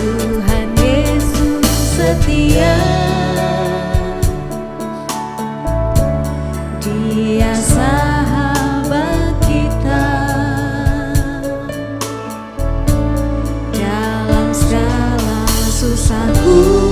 Tuhan Yesus setia, Dia sahabat kita dalam segala susahku.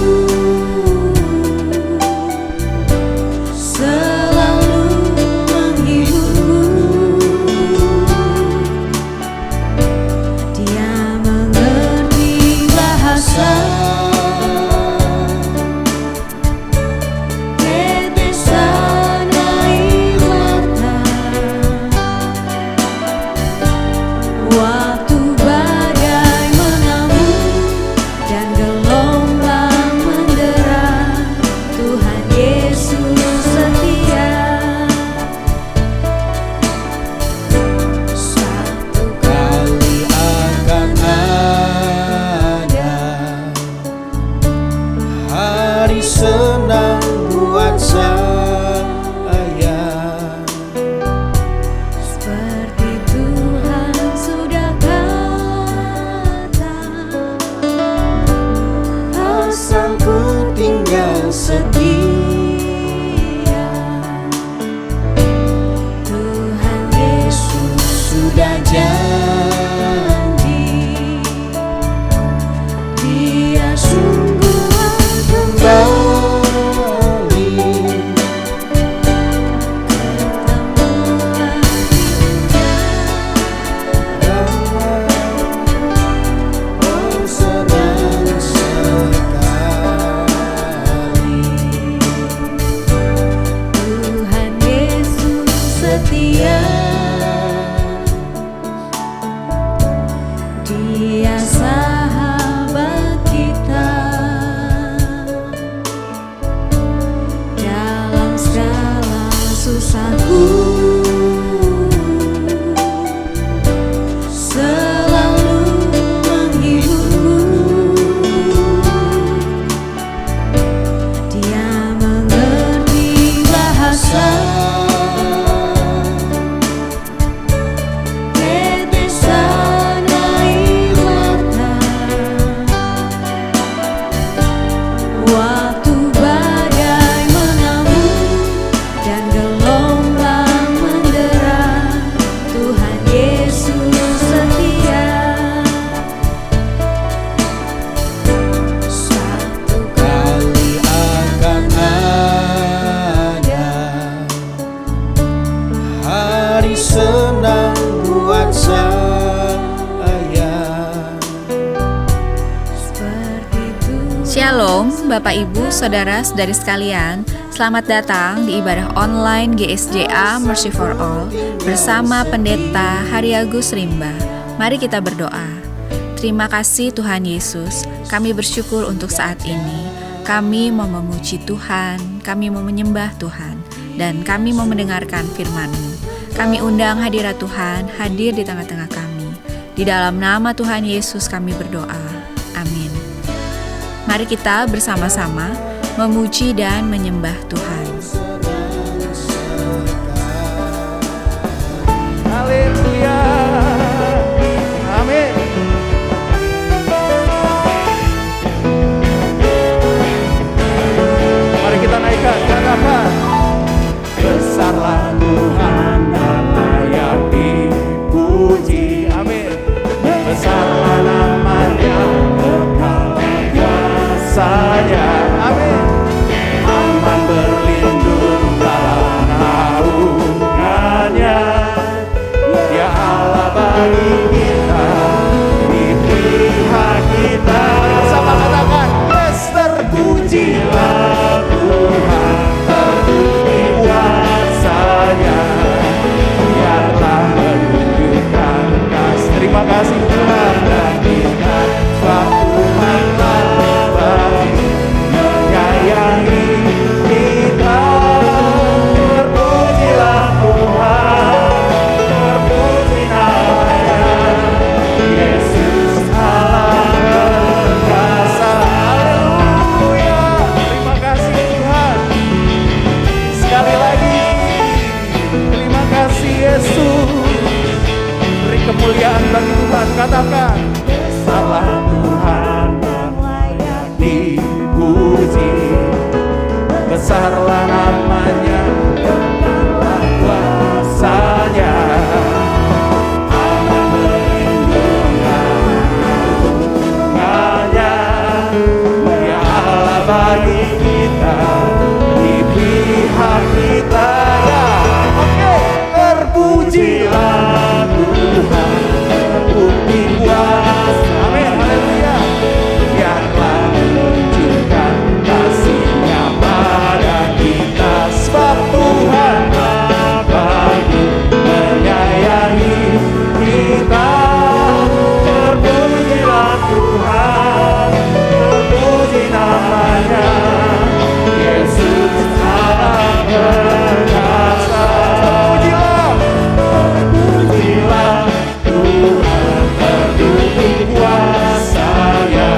Senang buat saya, seperti Tuhan sudah kata, asal ku tinggal setia. Tuhan Yesus sudah janji, Dia sungguh akan setia, Dia sahabat kita dalam segala susahku. Selalu menghiburku, Dia mengerti bahasa senang buat saya. Shalom Bapak Ibu Saudara saudari sekalian, selamat datang di ibadah online GSJA Mercy for All bersama Pendeta Haryagus Rimba. Mari kita berdoa. Terima kasih Tuhan Yesus, kami bersyukur untuk saat ini. Kami mau memuji Tuhan, kami mau menyembah Tuhan, dan kami mau mendengarkan firman-Mu. Kami undang hadirat Tuhan hadir di tengah-tengah kami. Di dalam nama Tuhan Yesus kami berdoa. Amin. Mari kita bersama-sama memuji dan menyembah Tuhan. Haleluya. Amin. Mari kita naikkan harapan. Besarlah Tuhan dan layak dipuji. Amin. Besarlah namanya, kekal kuasanya. Amin. Aman berlindung dalam naungannya. Dia besarlah namanya, besarlah kuasanya. Allah melindunginya, Dia Allah bagi kita, di pihak kita ya. Oke, terpujilah Tuhan, bukti kuasa. Amin, haleluya. Biarlah menunjukkan kasih-Nya pada kita, sebab Tuhan bagi menyayangi kita. Terpujilah Tuhan, terpuji namanya, Yesus Allah perkasa. Terpujilah Tuhan, terbukti kuasa-Nya.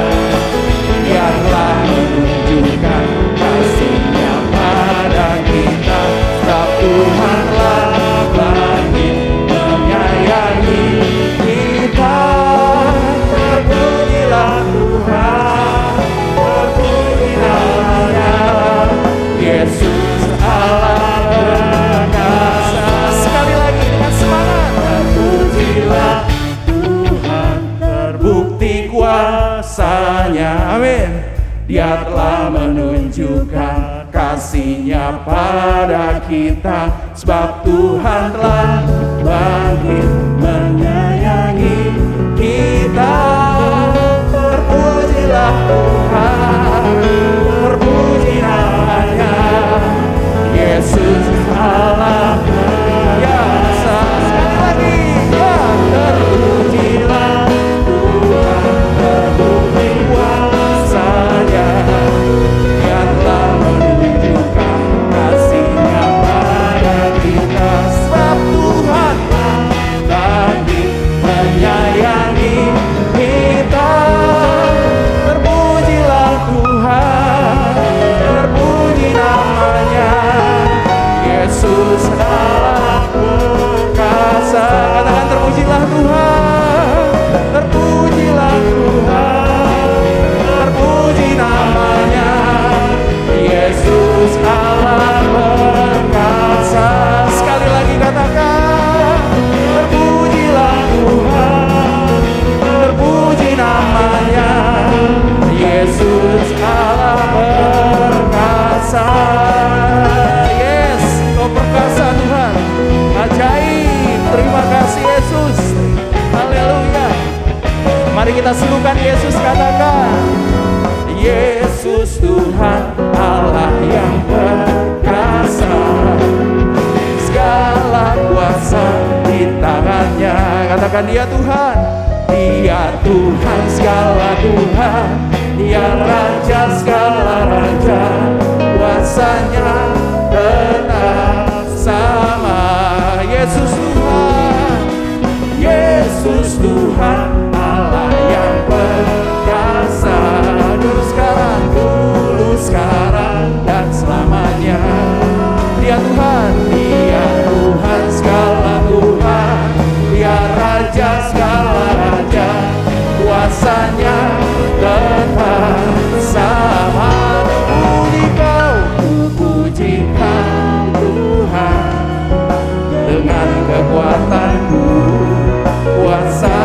Biarlah menunjukkan kasih-Nya pada kita, sebab Tuhanlah bagi menyayangi kita. Terpujilah Tuhan, terpuji namanya, Yesus Allah perkasa. Sekali lagi dengan semangat. Terpujilah Tuhan, terbukti kuasa-Nya. Amin. Dia telah menunjukkan kasih-Nya pada kita, sebab Tuhan telah bangkit menyayangi kita. Terpujilah Tuhan, terpuji namanya, Yesus Allah perkasa. Sekali lagi ya, terpujilah Tuhan, terbukti kuasa-Nya. Biarlah menunjukkan kasih-Nya pada kita, sebab Tuhan bangkit menyayangi kita. Terpujilah Tuhan, terpuji namanya, Yesus Allah perkasa. Katakan terpujilah Tuhan, terpujilah Tuhan, terpuji namanya, Yesus Allah perkasa. Sekali lagi katakan, terpujilah Tuhan, terpuji namanya, Yesus Allah perkasa. Yes, Kau perkasa Tuhan, ajaib. Terima kasih Yesus, haleluya. Mari kita serukan Yesus, katakan, Yesus Tuhan Allah yang perkasa, segala kuasa di tangan-Nya. Katakan, Dia Tuhan, Dia Tuhan segala Tuhan, Dia Raja segala Raja, kuasa-Nya tetap sama. Yesus Tuhan, Yesus Tuhan Allah yang perkasa, dulu sekarang dan selamanya. Dia Tuhan, Dia Tuhan segala Tuhan, Dia Raja segala Raja, kuasa-Nya tetap sama. Puji Kau Tuhan, dengan kekuatan-Ku, kuasa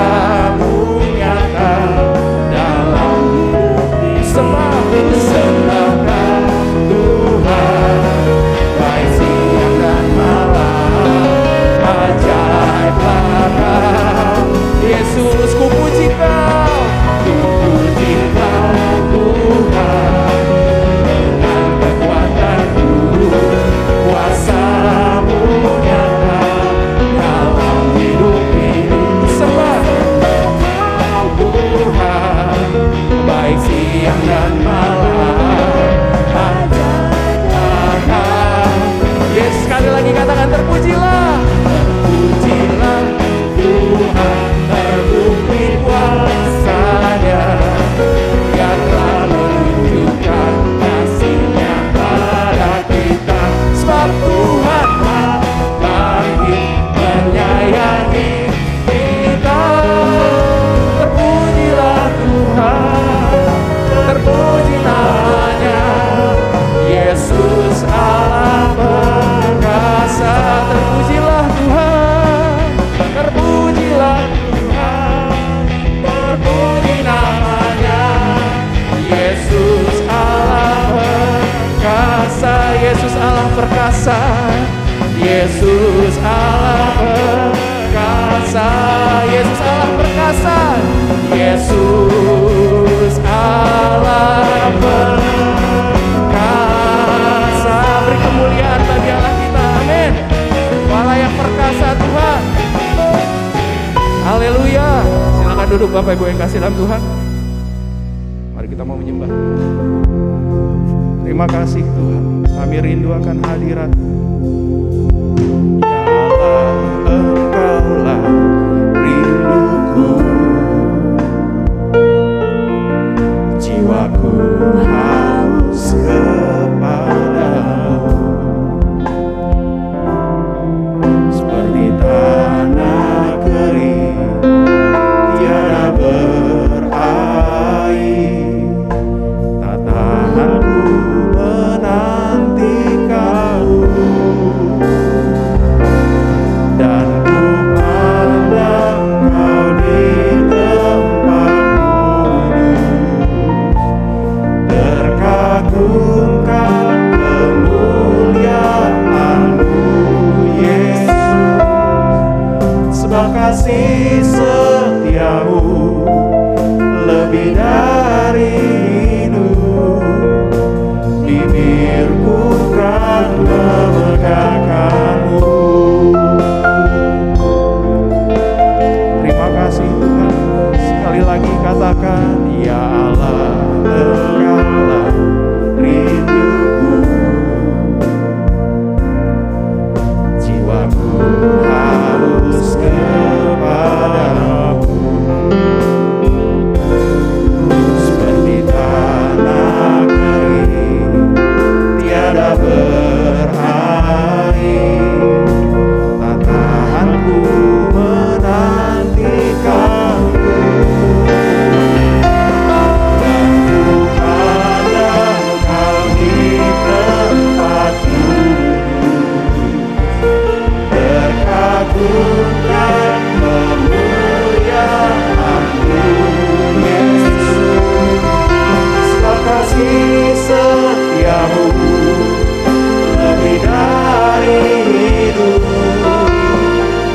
duduk Bapak Ibu yang kasih dalam Tuhan. Mari kita mau menyembah. Terima kasih Tuhan, kami rindu akan hadirat-Mu. Ya Allah, Engkaulah rinduku, jiwaku haus kepadamu, seperti tanah kering tiada berair. Tak tahan ku menanti Kau, dan ku pandang Kau di tempat kudus. Terkagumkan kemuliaan-Mu Yesus, sebab kasih setia-Mu lebih dari hidup. Bibirku kan memegahkan-Mu. Terima kasih Tuhan. Sekali lagi katakan, ya Allah, Engkaulah rinduku, jiwaku haus kepadamu, seperti tanah kering tiada berair. Tak tahan ku menanti Kau, dan ku pandang Kau di tempat kudus. Terkagumkan kemuliaan-Mu Yesus, sebab kasih setia-Mu lebih dari hidup.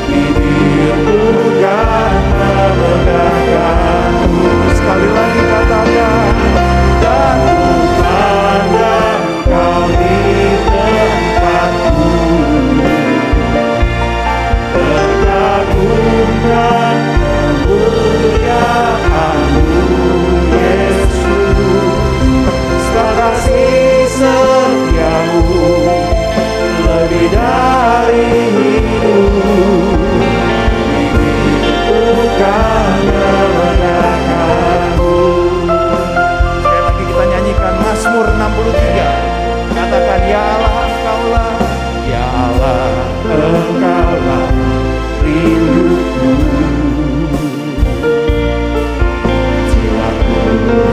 Bibirku kan memegahkan-Mu. Sekali lagi katakan, dan ku pandang Kau di tempat kudus. Terkagumkan kemuliaan-Mu Yesus, sebab kasih setia-Mu lebih dari hidup. Bibirku kan memegahkan-Mu. Sekali lagi kita nyanyikan Mazmur 63. Katakan, ya Allah Engkaulah, ya Allah Engkaulah rinduku, jiwaku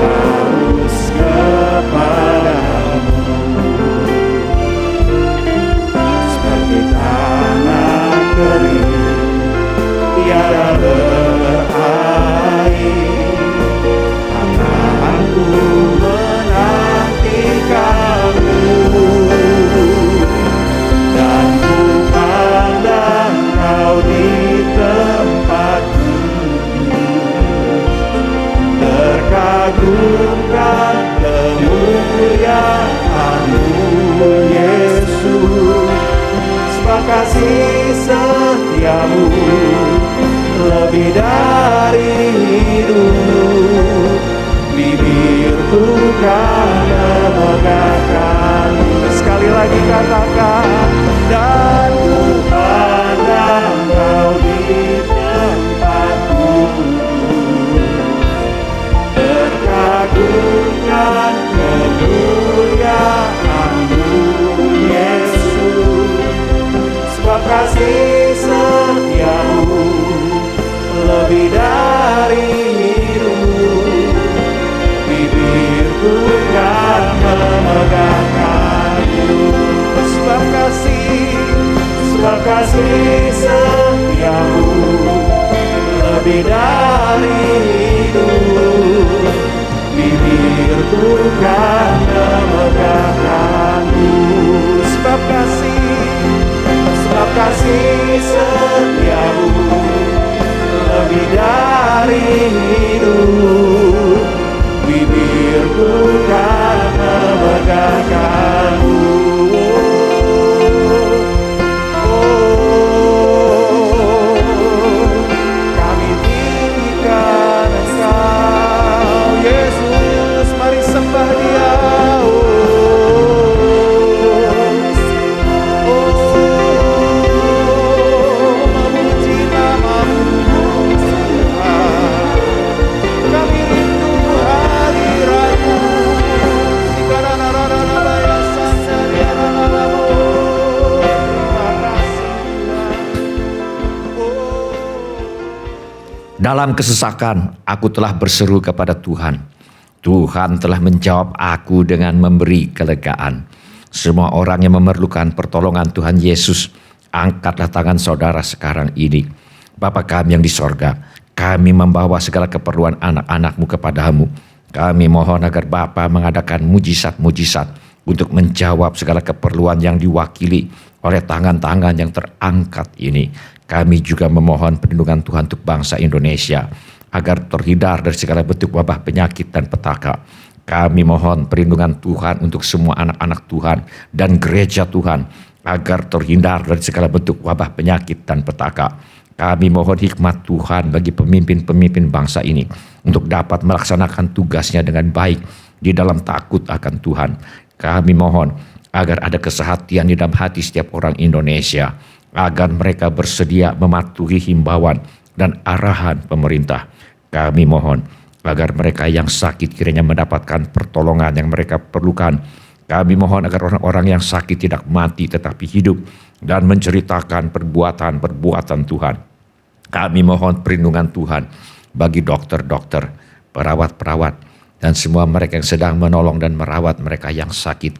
haus kepadamu, seperti tanah kering tiada berair. Tak tahan ku menanti Kamu, dan ku pandang Kau di tempat kudus. Terkagumkan kemuliaan-Mu Yesus, sebab kasih setia-Mu lebih dari hidup. Bibirku kan memegahkan-Mu. Sekali lagi katakan, dan ku pandang Kau di tempat kudus. Terkagumkan kemuliaan-Mu Yesus, sebab kasih setia-Mu lebih dari hidup. Bibirku kan memegahkan-Mu. Sebab kasih setia-Mu lebih dari hidup. Bibirku kan memegahkan-Mu. Sebab kasih setia-Mu lebih dari hidup. Bibirku kan memegahkan-Mu. Kami tinggikan Dalam kesesakan aku telah berseru kepada Tuhan. Tuhan telah menjawab aku dengan memberi kelegaan. Semua orang yang memerlukan pertolongan Tuhan Yesus, angkatlah tangan saudara sekarang ini. Bapa kami yang di sorga, kami membawa segala keperluan anak-anak-Mu kepadamu. Kami mohon agar Bapa mengadakan mujizat-mujizat untuk menjawab segala keperluan yang diwakili oleh tangan-tangan yang terangkat ini. Kami juga memohon perlindungan Tuhan untuk bangsa Indonesia, agar terhindar dari segala bentuk wabah penyakit dan petaka. Kami mohon perlindungan Tuhan untuk semua anak-anak Tuhan dan gereja Tuhan, agar terhindar dari segala bentuk wabah penyakit dan petaka. Kami mohon hikmat Tuhan bagi pemimpin-pemimpin bangsa ini untuk dapat melaksanakan tugasnya dengan baik di dalam takut akan Tuhan. Kami mohon agar ada kesehatian di dalam hati setiap orang Indonesia, agar mereka bersedia mematuhi himbauan dan arahan pemerintah. Kami mohon agar mereka yang sakit kiranya mendapatkan pertolongan yang mereka perlukan. Kami mohon agar orang-orang yang sakit tidak mati tetapi hidup dan menceritakan perbuatan-perbuatan Tuhan. Kami mohon perlindungan Tuhan bagi dokter-dokter, perawat-perawat, dan semua mereka yang sedang menolong dan merawat mereka yang sakit.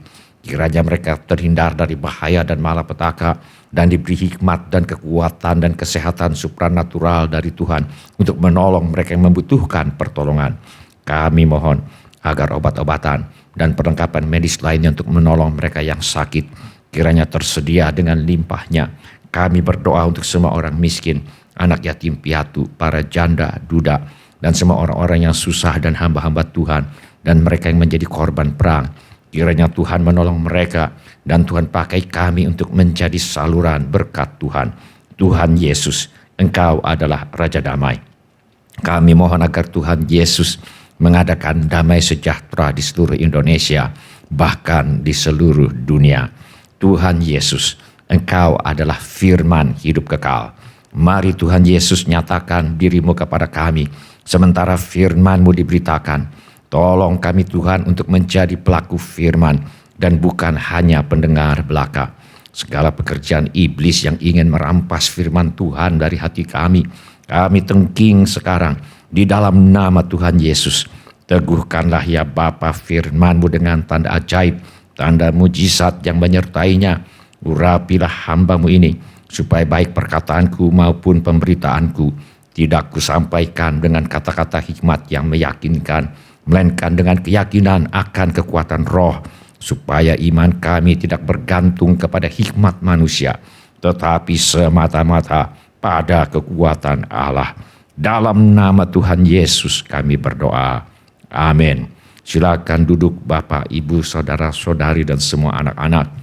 Kiranya mereka terhindar dari bahaya dan malapetaka dan diberi hikmat dan kekuatan dan kesehatan supranatural dari Tuhan untuk menolong mereka yang membutuhkan pertolongan. Kami mohon agar obat-obatan dan perlengkapan medis lainnya untuk menolong mereka yang sakit kiranya tersedia dengan limpahnya. Kami berdoa untuk semua orang miskin, anak yatim piatu, para janda, duda, dan semua orang-orang yang susah dan hamba-hamba Tuhan dan mereka yang menjadi korban perang. Kiranya Tuhan menolong mereka dan Tuhan pakai kami untuk menjadi saluran berkat Tuhan. Tuhan Yesus, Engkau adalah Raja Damai. Kami mohon agar Tuhan Yesus mengadakan damai sejahtera di seluruh Indonesia, bahkan di seluruh dunia. Tuhan Yesus, Engkau adalah firman hidup kekal. Mari Tuhan Yesus nyatakan diri-Mu kepada kami, sementara firman-Mu diberitakan. Tolong kami Tuhan untuk menjadi pelaku firman dan bukan hanya pendengar belaka. Segala pekerjaan iblis yang ingin merampas firman Tuhan dari hati kami tengking sekarang di dalam nama Tuhan Yesus. Teguhkanlah ya Bapa firman-Mu dengan tanda ajaib, tanda mujizat yang menyertainya. Urapilah hamba-Mu ini, supaya baik perkataanku maupun pemberitaanku tidak kusampaikan dengan kata-kata hikmat yang meyakinkan, melainkan dengan keyakinan akan kekuatan roh, supaya iman kami tidak bergantung kepada hikmat manusia, tetapi semata-mata pada kekuatan Allah. Dalam nama Tuhan Yesus kami berdoa. Amin. Silakan duduk Bapak, Ibu, saudara-saudari, dan semua anak-anak.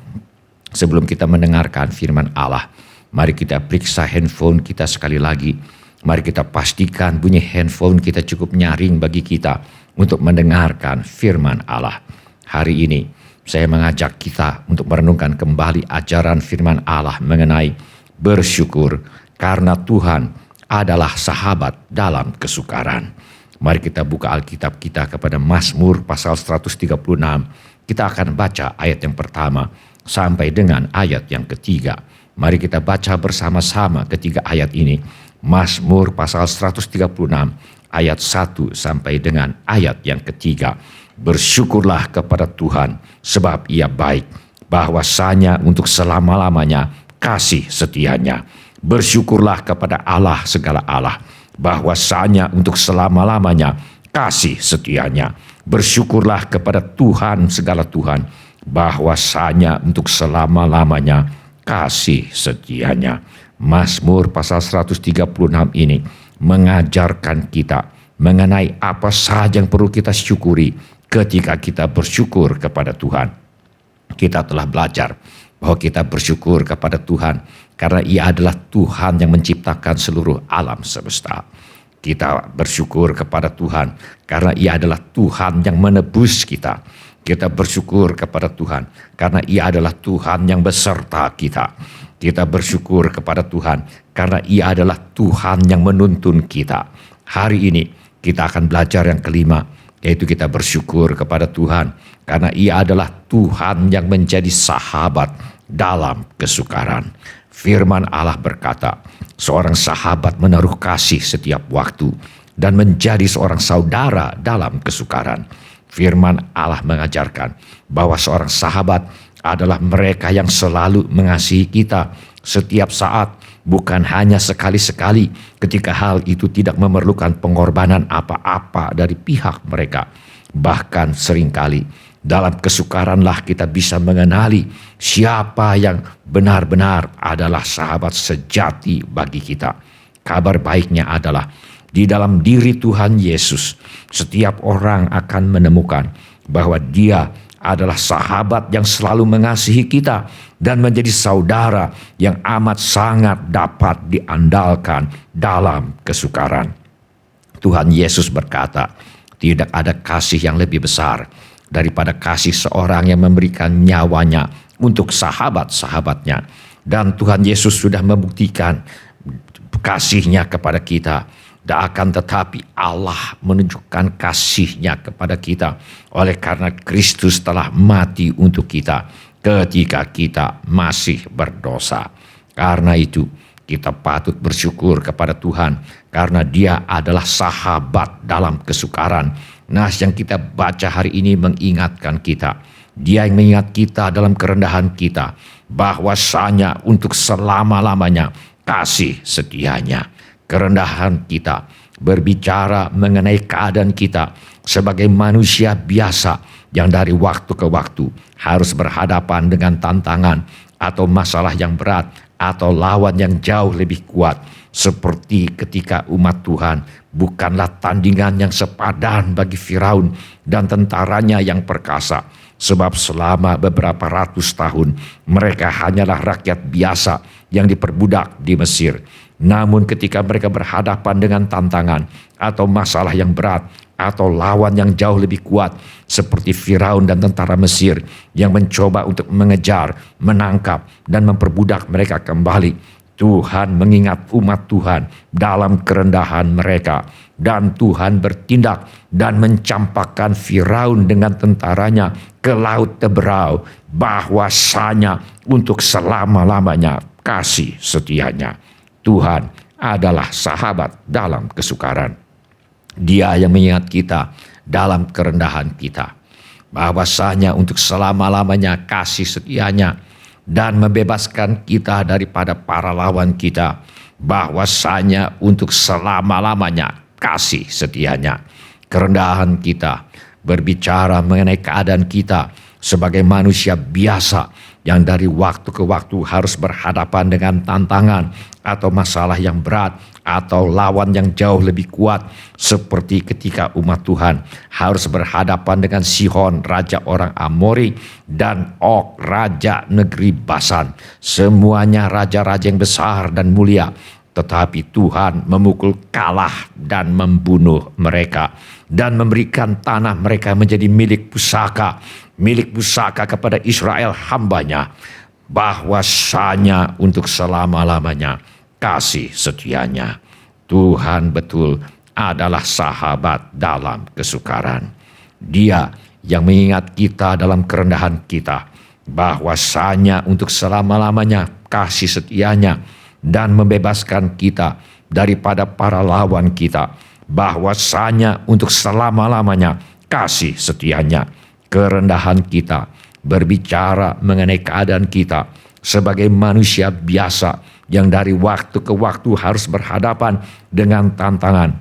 Sebelum kita mendengarkan firman Allah, mari kita periksa handphone kita sekali lagi. Mari kita pastikan bunyi handphone kita cukup nyaring bagi kita untuk mendengarkan firman Allah. Hari ini saya mengajak kita untuk merenungkan kembali ajaran firman Allah mengenai bersyukur karena Tuhan adalah sahabat dalam kesukaran. Mari kita buka Alkitab kita kepada Mazmur pasal 136. Kita akan baca ayat yang pertama sampai dengan ayat yang ketiga. Mari kita baca bersama-sama ketiga ayat ini. Mazmur pasal 136 ayat 1 sampai dengan ayat yang ketiga. Bersyukurlah kepada Tuhan sebab Ia baik, bahwasanya untuk selama-lamanya kasih setianya. Bersyukurlah kepada Allah segala Allah, bahwasanya untuk selama-lamanya kasih setianya. Bersyukurlah kepada Tuhan segala Tuhan, bahwasanya untuk selama-lamanya kasih setianya. Mazmur pasal 136 ini mengajarkan kita mengenai apa saja yang perlu kita syukuri ketika kita bersyukur kepada Tuhan. Kita telah belajar bahwa kita bersyukur kepada Tuhan karena Ia adalah Tuhan yang menciptakan seluruh alam semesta. Kita bersyukur kepada Tuhan karena Ia adalah Tuhan yang menebus kita. Kita bersyukur kepada Tuhan karena Ia adalah Tuhan yang beserta kita. Kita bersyukur kepada Tuhan karena Ia adalah Tuhan yang menuntun kita. Hari ini kita akan belajar yang kelima, yaitu kita bersyukur kepada Tuhan karena Ia adalah Tuhan yang menjadi sahabat dalam kesukaran. Firman Allah berkata, seorang sahabat menaruh kasih setiap waktu dan menjadi seorang saudara dalam kesukaran. Firman Allah mengajarkan bahwa seorang sahabat adalah mereka yang selalu mengasihi kita setiap saat, bukan hanya sekali-sekali ketika hal itu tidak memerlukan pengorbanan apa-apa dari pihak mereka. Bahkan seringkali dalam kesukaranlah kita bisa mengenali siapa yang benar-benar adalah sahabat sejati bagi kita. Kabar baiknya adalah di dalam diri Tuhan Yesus, setiap orang akan menemukan bahwa Dia adalah sahabat yang selalu mengasihi kita dan menjadi saudara yang amat sangat dapat diandalkan dalam kesukaran. Tuhan Yesus berkata, tidak ada kasih yang lebih besar daripada kasih seorang yang memberikan nyawanya untuk sahabat-sahabatnya. Dan Tuhan Yesus sudah membuktikan kasih-Nya kepada kita. Akan tetapi Allah menunjukkan kasih-Nya kepada kita oleh karena Kristus telah mati untuk kita ketika kita masih berdosa. Karena itu kita patut bersyukur kepada Tuhan karena Dia adalah sahabat dalam kesukaran. Nas yang kita baca hari ini mengingatkan kita. Dia yang mengingat kita dalam kerendahan kita bahwasanya untuk selama-lamanya kasih setia-Nya. Kerendahan kita berbicara mengenai keadaan kita sebagai manusia biasa yang dari waktu ke waktu harus berhadapan dengan tantangan atau masalah yang berat atau lawan yang jauh lebih kuat. Seperti ketika umat Tuhan bukanlah tandingan yang sepadan bagi Firaun dan tentaranya yang perkasa. Sebab selama beberapa ratus tahun mereka hanyalah rakyat biasa yang diperbudak di Mesir. Namun ketika mereka berhadapan dengan tantangan atau masalah yang berat atau lawan yang jauh lebih kuat seperti Firaun dan tentara Mesir yang mencoba untuk mengejar, menangkap dan memperbudak mereka kembali, Tuhan mengingat umat Tuhan dalam kerendahan mereka dan Tuhan bertindak dan mencampakkan Firaun dengan tentaranya ke laut Teberau, bahwasanya untuk selama-lamanya kasih setia-Nya. Tuhan adalah sahabat dalam kesukaran. Dia yang mengingat kita dalam kerendahan kita, bahwasanya untuk selama-lamanya kasih setia-Nya dan membebaskan kita daripada para lawan kita, bahwasanya untuk selama-lamanya kasih setia-Nya. Kerendahan kita berbicara mengenai keadaan kita sebagai manusia biasa yang dari waktu ke waktu harus berhadapan dengan tantangan atau masalah yang berat atau lawan yang jauh lebih kuat, seperti ketika umat Tuhan harus berhadapan dengan Sihon, raja orang Amori, dan Og, raja negeri Basan. Semuanya raja-raja yang besar dan mulia, tetapi Tuhan memukul kalah dan membunuh mereka dan memberikan tanah mereka menjadi milik pusaka kepada Israel hamba-Nya, bahwasanya untuk selama-lamanya kasih setia-Nya. Tuhan betul adalah sahabat dalam kesukaran. Dia yang mengingat kita dalam kerendahan kita, bahwasanya untuk selama-lamanya kasih setia-Nya dan membebaskan kita daripada para lawan kita, bahwasanya untuk selama-lamanya kasih setia-Nya. Kerendahan kita berbicara mengenai keadaan kita sebagai manusia biasa yang dari waktu ke waktu harus berhadapan dengan tantangan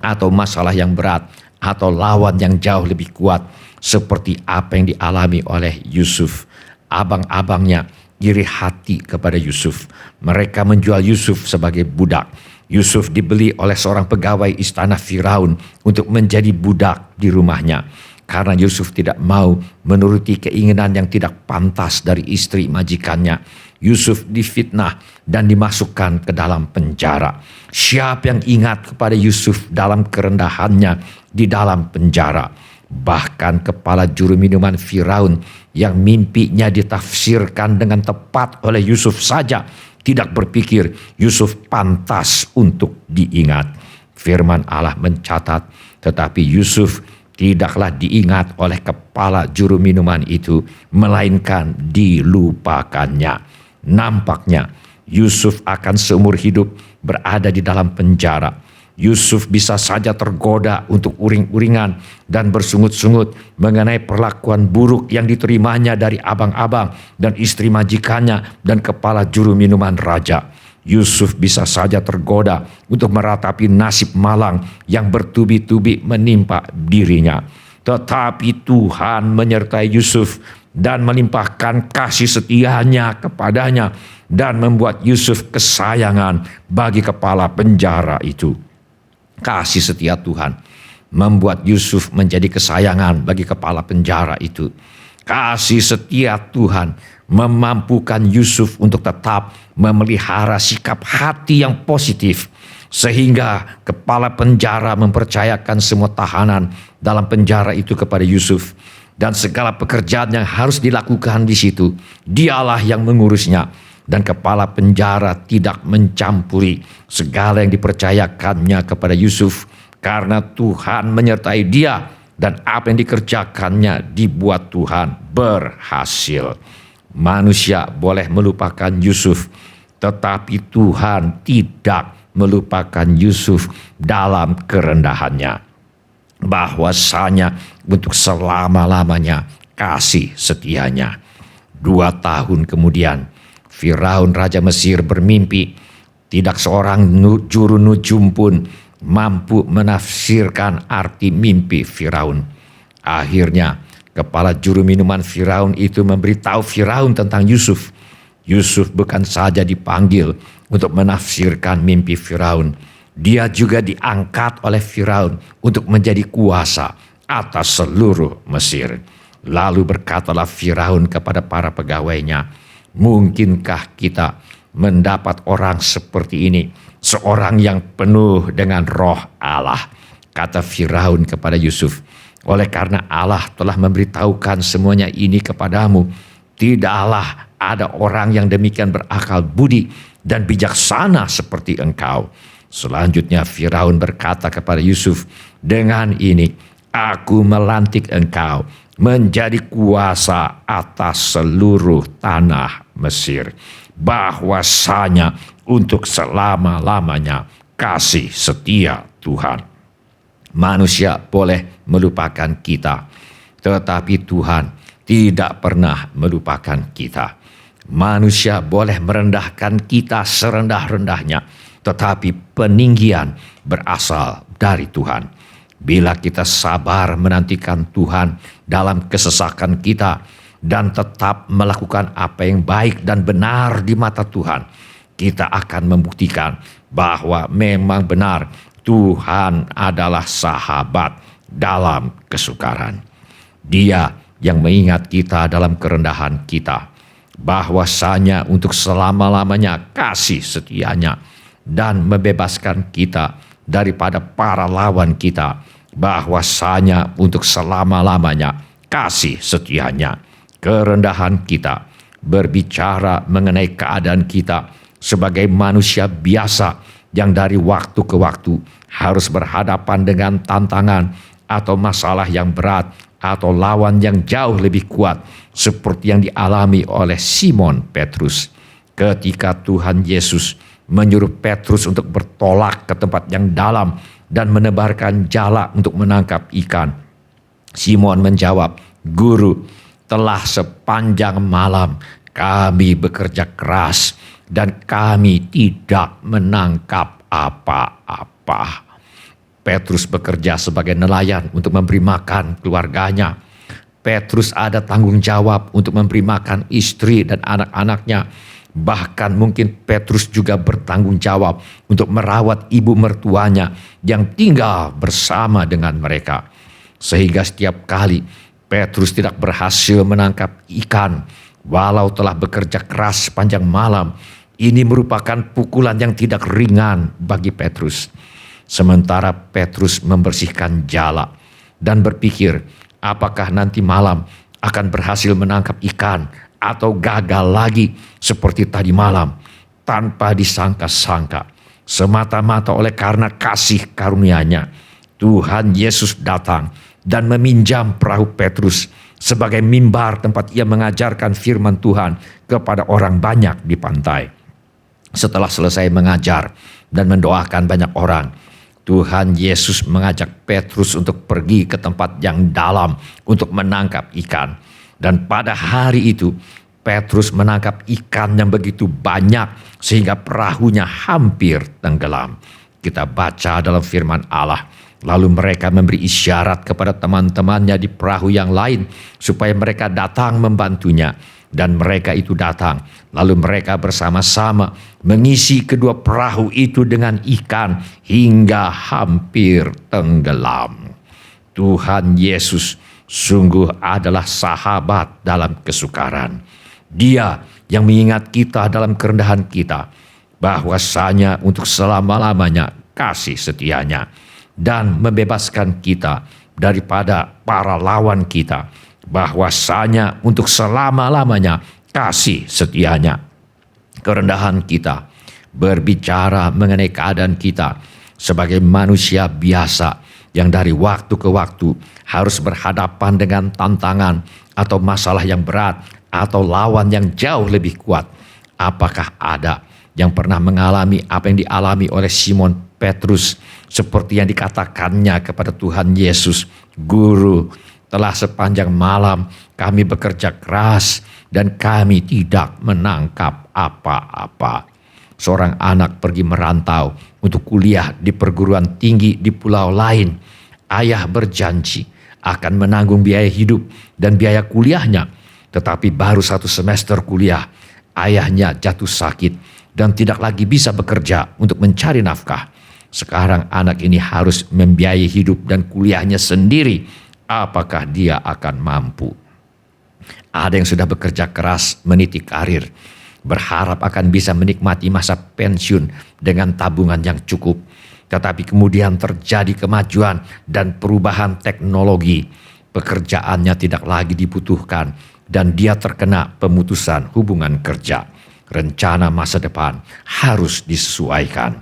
atau masalah yang berat atau lawan yang jauh lebih kuat, seperti apa yang dialami oleh Yusuf. Abang-abangnya iri hati kepada Yusuf. Mereka menjual Yusuf sebagai budak. Yusuf dibeli oleh seorang pegawai istana Firaun untuk menjadi budak di rumahnya. Karena Yusuf tidak mau menuruti keinginan yang tidak pantas dari istri majikannya, Yusuf difitnah dan dimasukkan ke dalam penjara. Siapa yang ingat kepada Yusuf dalam kerendahannya di dalam penjara? Bahkan kepala juru minuman Firaun yang mimpinya ditafsirkan dengan tepat oleh Yusuf saja tidak berpikir Yusuf pantas untuk diingat. Firman Allah mencatat, tetapi Yusuf tidaklah diingat oleh kepala juru minuman itu, melainkan dilupakannya. Nampaknya Yusuf akan seumur hidup berada di dalam penjara. Yusuf bisa saja tergoda untuk uring-uringan dan bersungut-sungut mengenai perlakuan buruk yang diterimanya dari abang-abang dan istri majikannya dan kepala juru minuman raja. Yusuf bisa saja tergoda untuk meratapi nasib malang yang bertubi-tubi menimpa dirinya. Tetapi Tuhan menyertai Yusuf dan melimpahkan kasih setianya kepadanya dan membuat Yusuf kesayangan bagi kepala penjara itu. Kasih setia Tuhan membuat Yusuf menjadi kesayangan bagi kepala penjara itu. Kasih setia Tuhan memampukan Yusuf untuk tetap memelihara sikap hati yang positif, sehingga kepala penjara mempercayakan semua tahanan dalam penjara itu kepada Yusuf, dan segala pekerjaan yang harus dilakukan di situ dialah yang mengurusnya, dan kepala penjara tidak mencampuri segala yang dipercayakannya kepada Yusuf, karena Tuhan menyertai dia dan apa yang dikerjakannya dibuat Tuhan berhasil. Manusia boleh melupakan Yusuf, tetapi Tuhan tidak melupakan Yusuf dalam kerendahannya. Bahwasanya untuk selama-lamanya kasih setianya. 2 tahun kemudian Firaun Raja Mesir bermimpi. Tidak seorang juru nujum pun mampu menafsirkan arti mimpi Firaun. Akhirnya kepala juru minuman Firaun itu memberitahu Firaun tentang Yusuf. Yusuf bukan saja dipanggil untuk menafsirkan mimpi Firaun, dia juga diangkat oleh Firaun untuk menjadi kuasa atas seluruh Mesir. Lalu berkatalah Firaun kepada para pegawainya, "Mungkinkah kita mendapat orang seperti ini, seorang yang penuh dengan roh Allah?" Kata Firaun kepada Yusuf, "Oleh karena Allah telah memberitahukan semuanya ini kepadamu, tidaklah ada orang yang demikian berakal budi dan bijaksana seperti engkau." Selanjutnya Firaun berkata kepada Yusuf, "Dengan ini aku melantik engkau menjadi kuasa atas seluruh tanah Mesir. Bahwasanya untuk selama-lamanya kasih setia Tuhan." Manusia boleh melupakan kita, tetapi Tuhan tidak pernah melupakan kita. Manusia boleh merendahkan kita serendah-rendahnya, tetapi peninggian berasal dari Tuhan. Bila kita sabar menantikan Tuhan dalam kesesakan kita dan tetap melakukan apa yang baik dan benar di mata Tuhan, kita akan membuktikan bahwa memang benar Tuhan adalah sahabat dalam kesukaran. Dia yang mengingat kita dalam kerendahan kita, bahwasanya untuk selama-lamanya kasih setianya, dan membebaskan kita daripada para lawan kita, bahwasanya untuk selama-lamanya kasih setianya. Kerendahan kita berbicara mengenai keadaan kita sebagai manusia biasa yang dari waktu ke waktu harus berhadapan dengan tantangan atau masalah yang berat atau lawan yang jauh lebih kuat, seperti yang dialami oleh Simon Petrus. Ketika Tuhan Yesus menyuruh Petrus untuk bertolak ke tempat yang dalam dan menebarkan jala untuk menangkap ikan, Simon menjawab, "Guru, telah sepanjang malam kami bekerja keras dan kami tidak menangkap apa-apa." Petrus bekerja sebagai nelayan untuk memberi makan keluarganya. Petrus ada tanggung jawab untuk memberi makan istri dan anak-anaknya. Bahkan mungkin Petrus juga bertanggung jawab untuk merawat ibu mertuanya yang tinggal bersama dengan mereka. Sehingga setiap kali Petrus tidak berhasil menangkap ikan, walau telah bekerja keras sepanjang malam, ini merupakan pukulan yang tidak ringan bagi Petrus. Sementara Petrus membersihkan jala dan berpikir, apakah nanti malam akan berhasil menangkap ikan atau gagal lagi seperti tadi malam. Tanpa disangka-sangka, semata-mata oleh karena kasih karunia-Nya, Tuhan Yesus datang dan meminjam perahu Petrus sebagai mimbar tempat ia mengajarkan firman Tuhan kepada orang banyak di pantai. Setelah selesai mengajar dan mendoakan banyak orang, Tuhan Yesus mengajak Petrus untuk pergi ke tempat yang dalam untuk menangkap ikan. Dan pada hari itu, Petrus menangkap ikan yang begitu banyak sehingga perahunya hampir tenggelam. Kita baca dalam firman Allah, lalu mereka memberi isyarat kepada teman-temannya di perahu yang lain supaya mereka datang membantunya. Dan mereka itu datang, lalu mereka bersama-sama mengisi kedua perahu itu dengan ikan hingga hampir tenggelam. Tuhan Yesus sungguh adalah sahabat dalam kesukaran. Dia yang mengingat kita dalam kerendahan kita, bahwasanya untuk selama-lamanya kasih setianya, dan membebaskan kita daripada para lawan kita, bahwasanya untuk selama-lamanya kasih setianya. Kerendahan kita berbicara mengenai keadaan kita sebagai manusia biasa yang dari waktu ke waktu harus berhadapan dengan tantangan atau masalah yang berat atau lawan yang jauh lebih kuat. Apakah ada yang pernah mengalami apa yang dialami oleh Simon Petrus, seperti yang dikatakannya kepada Tuhan Yesus, "Guru, telah sepanjang malam kami bekerja keras dan kami tidak menangkap apa-apa." Seorang anak pergi merantau untuk kuliah di perguruan tinggi di pulau lain. Ayah berjanji akan menanggung biaya hidup dan biaya kuliahnya. Tetapi baru 1 semester kuliah, ayahnya jatuh sakit dan tidak lagi bisa bekerja untuk mencari nafkah. Sekarang anak ini harus membiayai hidup dan kuliahnya sendiri. Apakah dia akan mampu? Ada yang sudah bekerja keras meniti karir, berharap akan bisa menikmati masa pensiun dengan tabungan yang cukup. Tetapi kemudian terjadi kemajuan dan perubahan teknologi. Pekerjaannya tidak lagi dibutuhkan dan dia terkena pemutusan hubungan kerja. Rencana masa depan harus disesuaikan.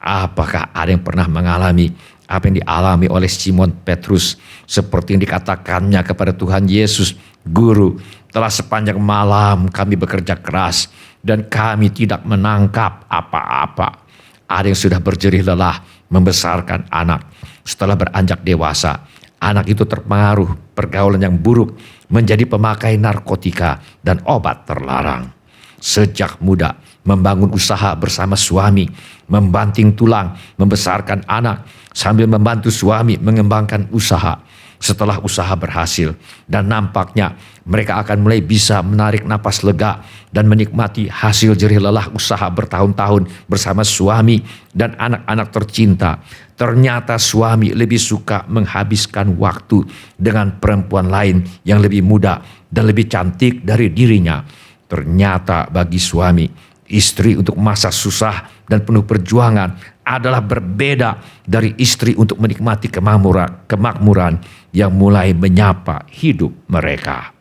Apakah ada yang pernah mengalami apa yang dialami oleh Simon Petrus, seperti yang dikatakannya kepada Tuhan Yesus, "Guru, telah sepanjang malam kami bekerja keras dan kami tidak menangkap apa-apa." Ada yang sudah berjerih lelah membesarkan anak. Setelah beranjak dewasa, anak itu terpengaruh pergaulan yang buruk, menjadi pemakai narkotika dan obat terlarang. Sejak muda membangun usaha bersama suami, membanting tulang, membesarkan anak, sambil membantu suami mengembangkan usaha. Setelah usaha berhasil dan nampaknya mereka akan mulai bisa menarik napas lega dan menikmati hasil jerih lelah usaha bertahun-tahun bersama suami dan anak-anak tercinta. Ternyata suami lebih suka menghabiskan waktu dengan perempuan lain yang lebih muda dan lebih cantik dari dirinya. Ternyata bagi suami, istri untuk masa susah dan penuh perjuangan adalah berbeda dari istri untuk menikmati kemakmuran yang mulai menyapa hidup mereka.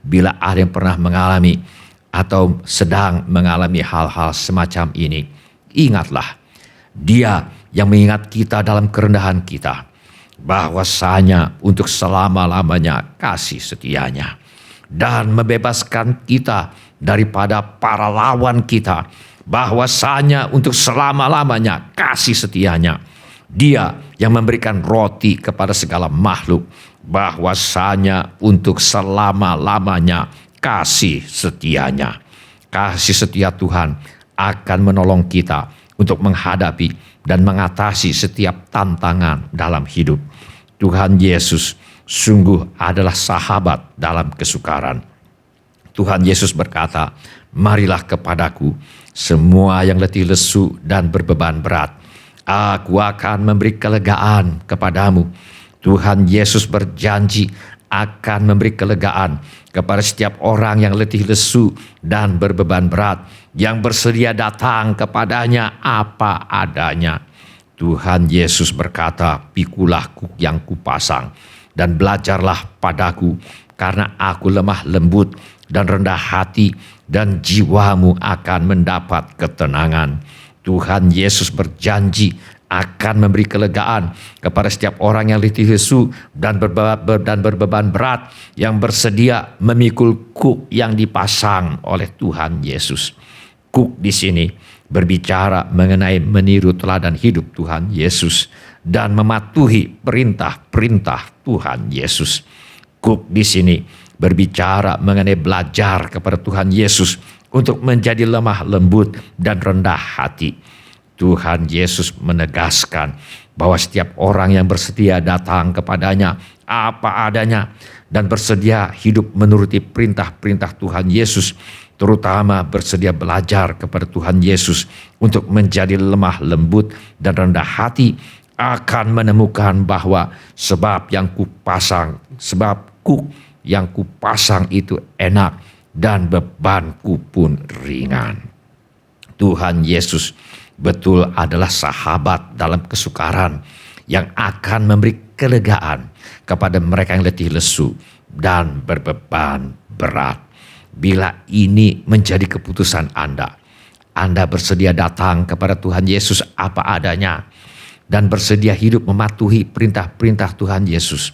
Bila ada yang pernah mengalami atau sedang mengalami hal-hal semacam ini, ingatlah, Dia yang mengingat kita dalam kerendahan kita, bahwasanya untuk selama-lamanya kasih setianya, dan membebaskan kita daripada para lawan kita, bahwasanya untuk selama-lamanya kasih setianya. Dia yang memberikan roti kepada segala makhluk, bahwasanya untuk selama-lamanya kasih setianya. Kasih setia Tuhan akan menolong kita untuk menghadapi dan mengatasi setiap tantangan dalam hidup. Tuhan Yesus sungguh adalah sahabat dalam kesukaran. Tuhan Yesus berkata, "Marilah kepadaku semua yang letih lesu dan berbeban berat. Aku akan memberi kelegaan kepadamu." Tuhan Yesus berjanji akan memberi kelegaan kepada setiap orang yang letih lesu dan berbeban berat, yang bersedia datang kepadanya apa adanya. Tuhan Yesus berkata, "Pikulah yang kupasang dan belajarlah padaku, karena aku lemah lembut dan rendah hati, dan jiwamu akan mendapat ketenangan." Tuhan Yesus berjanji akan memberi kelegaan kepada setiap orang yang letih lesu dan berbeban berat, yang bersedia memikul kuk yang dipasang oleh Tuhan Yesus. Cook di sini berbicara mengenai meniru teladan hidup Tuhan Yesus dan mematuhi perintah-perintah Tuhan Yesus. Cook di sini berbicara mengenai belajar kepada Tuhan Yesus untuk menjadi lemah lembut dan rendah hati. Tuhan Yesus menegaskan bahwa setiap orang yang bersedia datang kepadanya apa adanya dan bersedia hidup menuruti perintah-perintah Tuhan Yesus, terutama bersedia belajar kepada Tuhan Yesus untuk menjadi lemah lembut dan rendah hati, akan menemukan bahwa sebab kuk yang kupasang itu enak dan bebanku pun ringan. Tuhan Yesus betul adalah sahabat dalam kesukaran yang akan memberi kelegaan kepada mereka yang letih lesu dan berbeban berat. Bila ini menjadi keputusan Anda bersedia datang kepada Tuhan Yesus apa adanya dan bersedia hidup mematuhi perintah-perintah Tuhan Yesus,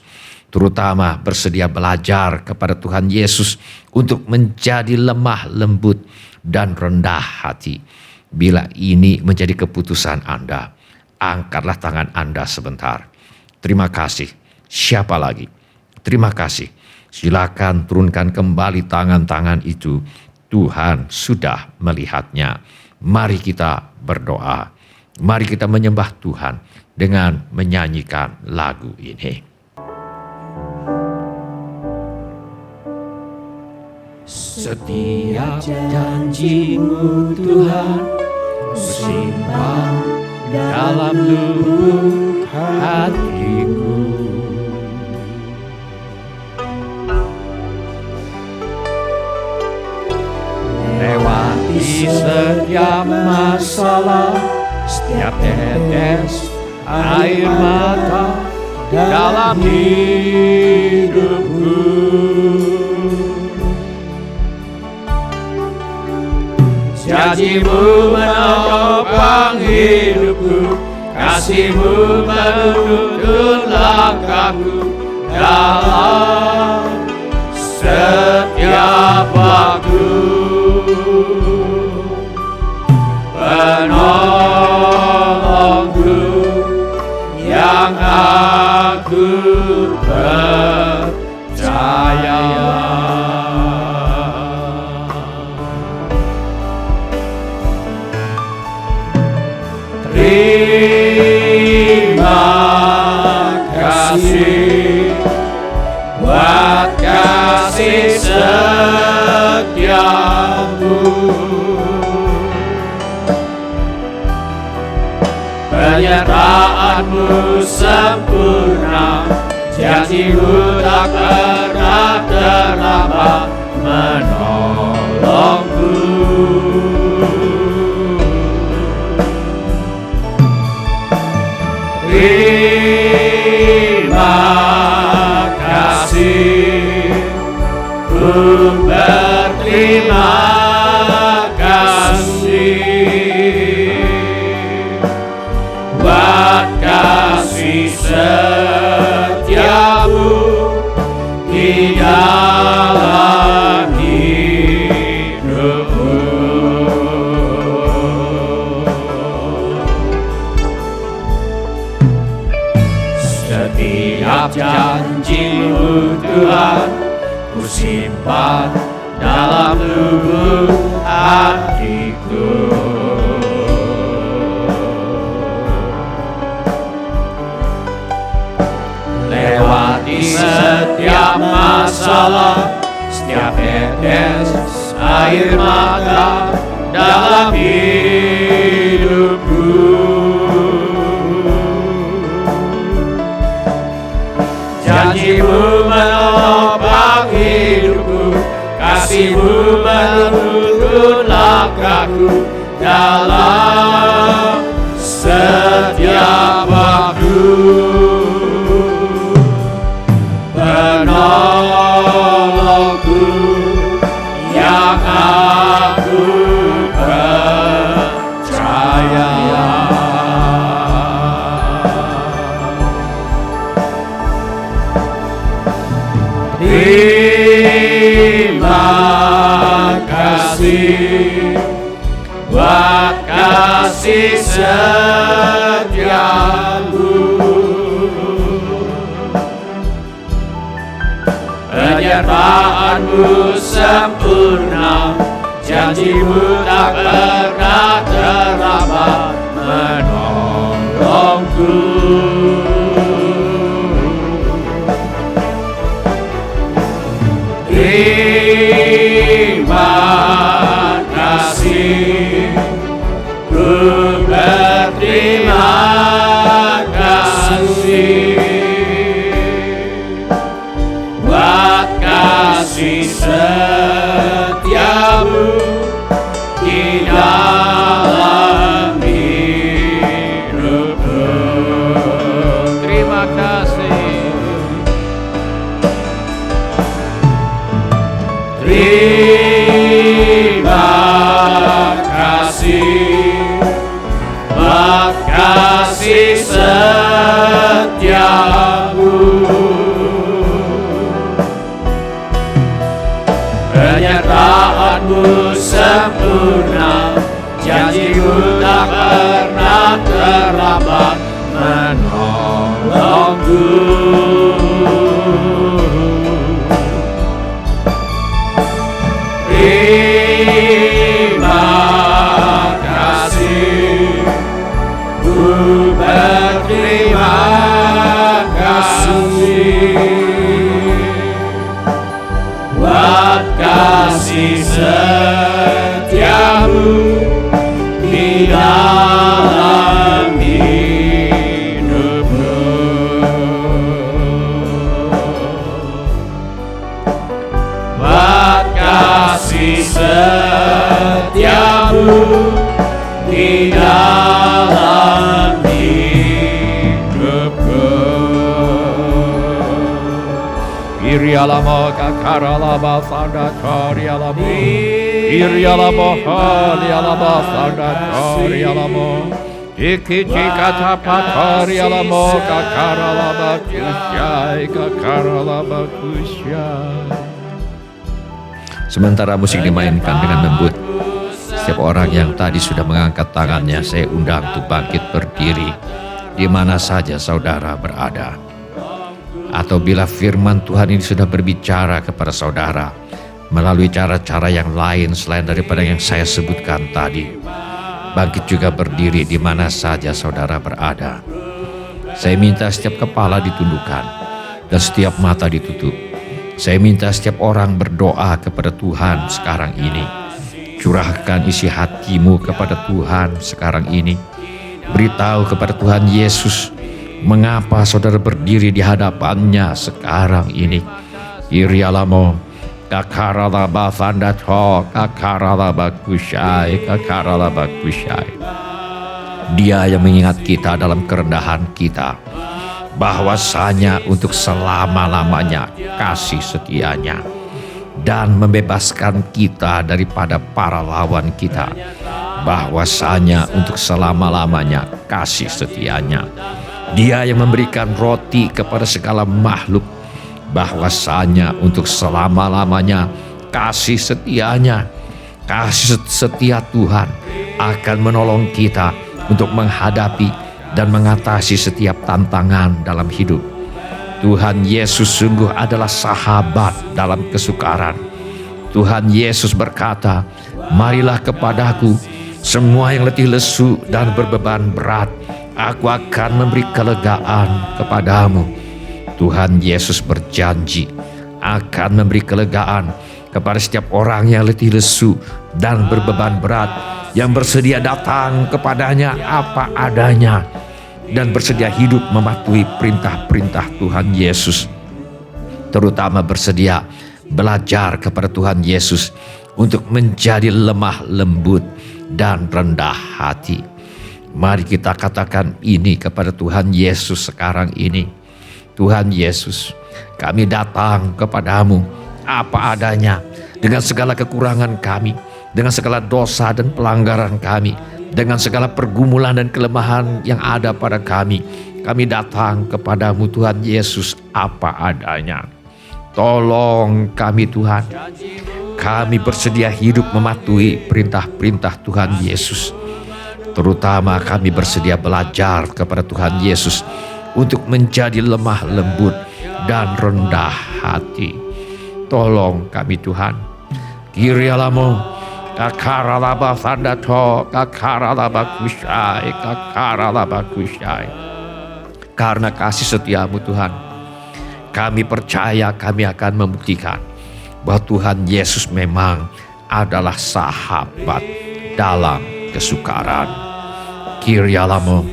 terutama bersedia belajar kepada Tuhan Yesus untuk menjadi lemah lembut dan rendah hati. Bila ini menjadi keputusan Anda, angkatlah tangan Anda sebentar. Terima kasih. Siapa lagi? Terima kasih. Silakan turunkan kembali tangan-tangan itu. Tuhan sudah melihatnya. Mari kita berdoa. Mari kita menyembah Tuhan dengan menyanyikan lagu ini. Setiap janji-Mu Tuhan kusimpan dalam lubuk hatiku. Lewati setiap masalah, setiap tetes air mata dalam hidupku. Janji-Mu menopang hidupku, kasih-Mu menuntun langkahku dalam setiap waktu. Penolongku yang aku percaya. Terima kasih buat kasih setiamu. Penyertaan-Mu sempurna, janji-Mu tak pernah terlambat menolongku. Terima kasih, ku berterima kasih buat kasih setiamu di dalam hidupku. Setiap janji-Mu Tuhan ku simpan dalam lubuk hatiku. Lewati setiap masalah, setiap tetes air mata dalam hidupku. Janji-Mu menopang hidupku, kasih-Mu menuntun langkahku dalam setiap waktu. Penolongku yang aku percaya. Terima kasih setiamu, penyertaanmu sempurna, janjimu tak pernah terlambat menolongku. Terima kasih, ku berterima kasih buat kasih setiamu di dalam hidupku. Terima kasih. Terima kasih, buat kasih setiamu, penyertaanmu sempurna, janjimu tak pernah terlambat menolongku. Terima kasih, ku berterima kasih buat kasih setiamu di dalam hidupku. Buat kasih setiamu di dalam hidupku. Irialamo kakaralaba sanda korialamo. Irialamo halialaba sanda korialamo. Ikici kata pakorialamo kakaralaba kusyai kakaralaba kusyai. Sementara musik dimainkan dengan lembut, setiap orang yang tadi sudah mengangkat tangannya, saya undang untuk bangkit berdiri di mana saja saudara berada. Atau bila firman Tuhan ini sudah berbicara kepada saudara melalui cara-cara yang lain selain daripada yang saya sebutkan tadi, bangkit juga berdiri di mana saja saudara berada. Saya minta setiap kepala ditundukkan dan setiap mata ditutup. Saya minta setiap orang berdoa kepada Tuhan sekarang ini. Curahkan isi hatimu kepada Tuhan sekarang ini. Beritahu kepada Tuhan Yesus mengapa saudara berdiri di hadapannya sekarang ini. Irialamo kakaralaba fandatho kakaralaba kusyai kakaralaba kusyai. Dia yang mengingat kita dalam kerendahan kita, bahwasanya untuk selama-lamanya kasih setianya, dan membebaskan kita daripada para lawan kita, bahwasanya untuk selama-lamanya kasih setianya. Dia yang memberikan roti kepada segala makhluk, bahwasanya untuk selama-lamanya kasih setianya. Kasih setia Tuhan akan menolong kita untuk menghadapi dan mengatasi setiap tantangan dalam hidup. Tuhan Yesus sungguh adalah sahabat dalam kesukaran. Tuhan Yesus berkata, "Marilah kepadaku semua yang letih lesu dan berbeban berat, aku akan memberi kelegaan kepadamu." Tuhan Yesus berjanji akan memberi kelegaan kepada setiap orang yang letih lesu dan berbeban berat, yang bersedia datang kepadanya apa adanya dan bersedia hidup mematuhi perintah-perintah Tuhan Yesus, terutama bersedia belajar kepada Tuhan Yesus untuk menjadi lemah lembut dan rendah hati. Mari kita katakan ini kepada Tuhan Yesus sekarang ini. Tuhan Yesus, kami datang kepadamu apa adanya, dengan segala kekurangan kami, dengan segala dosa dan pelanggaran kami, dengan segala pergumulan dan kelemahan yang ada pada kami. Kami datang kepadamu Tuhan Yesus apa adanya. Tolong kami Tuhan. Kami bersedia hidup mematuhi perintah-perintah Tuhan Yesus. Terutama kami bersedia belajar kepada Tuhan Yesus untuk menjadi lemah lembut dan rendah hati. Tolong kami Tuhan. Kirialamo, kakaralaba sandato, kakaralaba kusyai, kakaralaba kusyai. Karena kasih setiamu Tuhan, kami percaya kami akan membuktikan bahwa Tuhan Yesus memang adalah sahabat dalam kesukaran. Kirialamo,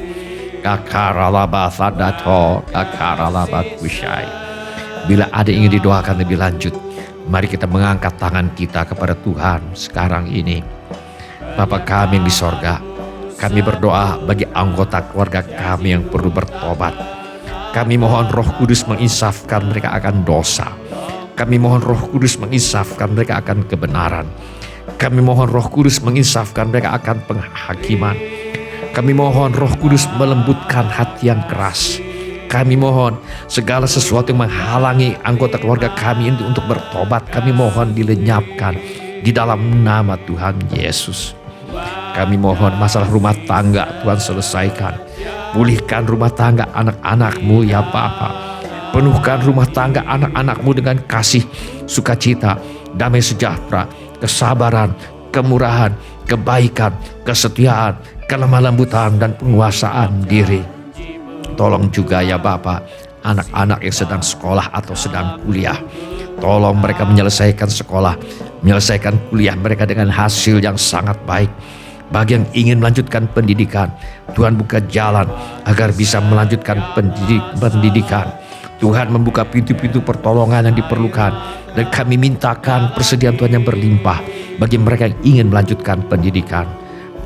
kakaralaba sandato, kakaralaba kusyai. Bila ada yang ingin didoakan lebih lanjut, mari kita mengangkat tangan kita kepada Tuhan sekarang ini. Bapa kami yang di sorga, kami berdoa bagi anggota keluarga kami yang perlu bertobat. Kami mohon Roh Kudus menginsafkan mereka akan dosa. Kami mohon Roh Kudus menginsafkan mereka akan kebenaran. Kami mohon Roh Kudus menginsafkan mereka akan penghakiman. Kami mohon Roh Kudus melembutkan hati yang keras. Kami mohon segala sesuatu yang menghalangi anggota keluarga kami ini untuk bertobat, kami mohon dilenyapkan di dalam nama Tuhan Yesus. Kami mohon masalah rumah tangga Tuhan selesaikan. Pulihkan rumah tangga anak-anak-Mu ya Bapa. Penuhkan rumah tangga anak-anak-Mu dengan kasih, sukacita, damai sejahtera, kesabaran, kemurahan, kebaikan, kesetiaan, kelemah lembutan, dan penguasaan diri. Tolong juga ya Bapa, anak-anak yang sedang sekolah atau sedang kuliah. Tolong mereka menyelesaikan sekolah, menyelesaikan kuliah mereka dengan hasil yang sangat baik. Bagi yang ingin melanjutkan pendidikan, Tuhan buka jalan agar bisa melanjutkan pendidikan. Tuhan membuka pintu-pintu pertolongan yang diperlukan. Dan kami mintakan persediaan Tuhan yang berlimpah bagi mereka yang ingin melanjutkan pendidikan.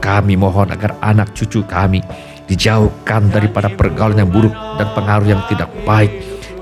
Kami mohon agar anak cucu kami dijauhkan daripada pergaulan yang buruk dan pengaruh yang tidak baik.